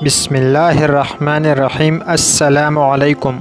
بسم اللہ الرحمن الرحیم۔ السلام علیکم۔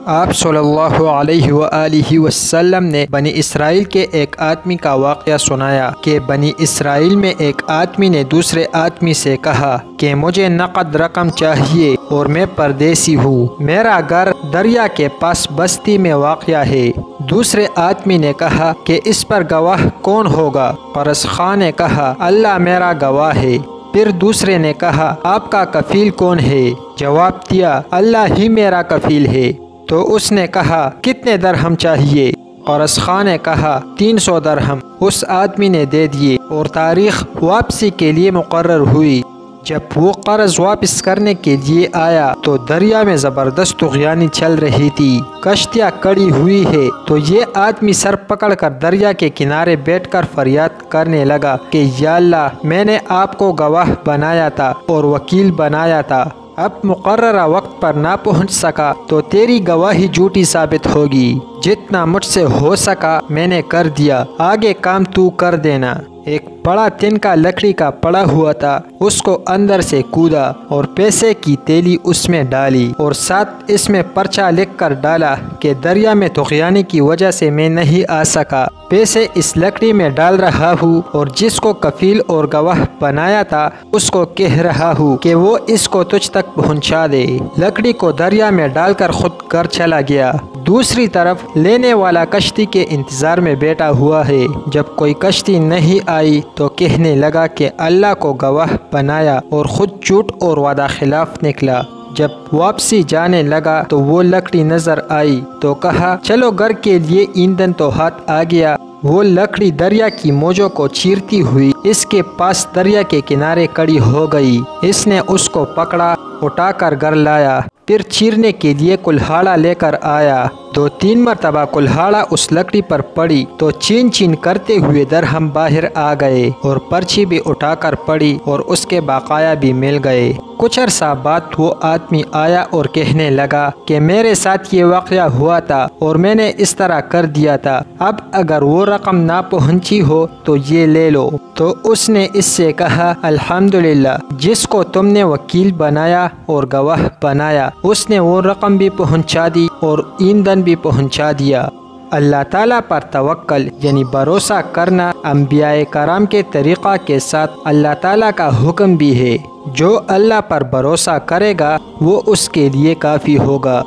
آپ صلی اللہ علیہ وآلہ وسلم نے بنی اسرائیل کے ایک آدمی کا واقعہ سنایا کہ بنی اسرائیل میں ایک آدمی نے دوسرے آدمی سے کہا کہ مجھے نقد رقم چاہیے اور میں پردیسی ہوں، میرا گھر دریا کے پاس بستی میں واقع ہے۔ دوسرے آدمی نے کہا کہ اس پر گواہ کون ہوگا؟ قرض خواہ نے کہا اللہ میرا گواہ ہے۔ پھر دوسرے نے کہا آپ کا کفیل کون ہے؟ جواب دیا اللہ ہی میرا کفیل ہے۔ تو اس نے کہا کتنے درہم چاہیے؟ قرض خواہ نے کہا 300 درہم۔ اس آدمی نے دے دیے اور تاریخ واپسی کے لیے مقرر ہوئی۔ جب وہ قرض واپس کرنے کے لیے آیا تو دریا میں زبردست طغیانی چل رہی تھی، کشتیاں کڑی ہوئی ہے۔ تو یہ آدمی سر پکڑ کر دریا کے کنارے بیٹھ کر فریاد کرنے لگا کہ یا اللہ، میں نے آپ کو گواہ بنایا تھا اور وکیل بنایا تھا، اب مقررہ وقت پر نہ پہنچ سکا تو تیری گواہی جھوٹی ثابت ہوگی۔ جتنا مجھ سے ہو سکا میں نے کر دیا، آگے کام تو کر دینا۔ ایک بڑا تنکا لکڑی کا پڑا ہوا تھا، اس کو اندر سے کودا اور پیسے کی تیلی اس میں ڈالی اور ساتھ اس میں پرچہ لکھ کر ڈالا کہ دریا میں طغیانی کی وجہ سے میں نہیں آ سکا، پیسے اس لکڑی میں ڈال رہا ہوں اور جس کو کفیل اور گواہ بنایا تھا اس کو کہہ رہا ہوں کہ وہ اس کو تجھ تک پہنچا دے۔ لکڑی کو دریا میں ڈال کر خود گھر چلا گیا۔ دوسری طرف لینے والا کشتی کے انتظار میں بیٹھا ہوا ہے۔ جب کوئی کشتی نہیں آئی تو کہنے لگا کہ اللہ کو گواہ بنایا اور خود جھوٹ اور وعدہ خلاف نکلا۔ جب واپسی جانے لگا تو وہ لکڑی نظر آئی تو کہا چلو گھر کے لیے ایندھن تو ہاتھ آ گیا۔ وہ لکڑی دریا کی موجوں کو چیرتی ہوئی اس کے پاس دریا کے کنارے کڑی ہو گئی۔ اس نے اس کو پکڑا، اٹھا کر گھر لایا، پھر چیرنے کے لیے کلہاڑا لے کر آیا۔ 2-3 مرتبہ کلہاڑا اس لکڑی پر پڑی تو چین چین کرتے ہوئے درہم باہر آ گئے اور پرچی بھی اٹھا کر پڑی اور اس کے بقایا بھی مل گئے۔ کچھ عرصہ بعد وہ آدمی آیا اور کہنے لگا کہ میرے ساتھ یہ واقعہ ہوا تھا اور میں نے اس طرح کر دیا تھا، اب اگر وہ رقم نہ پہنچی ہو تو یہ لے لو۔ تو اس نے اس سے کہا الحمدللہ، جس کو تم نے وکیل بنایا اور گواہ بنایا اس نے وہ رقم بھی پہنچا دی اور ایندھن بھی پہنچا دیا۔ اللہ تعالیٰ پر توکل یعنی بھروسہ کرنا انبیاء کرام کے طریقہ کے ساتھ اللہ تعالیٰ کا حکم بھی ہے۔ جو اللہ پر بھروسہ کرے گا وہ اس کے لیے کافی ہوگا۔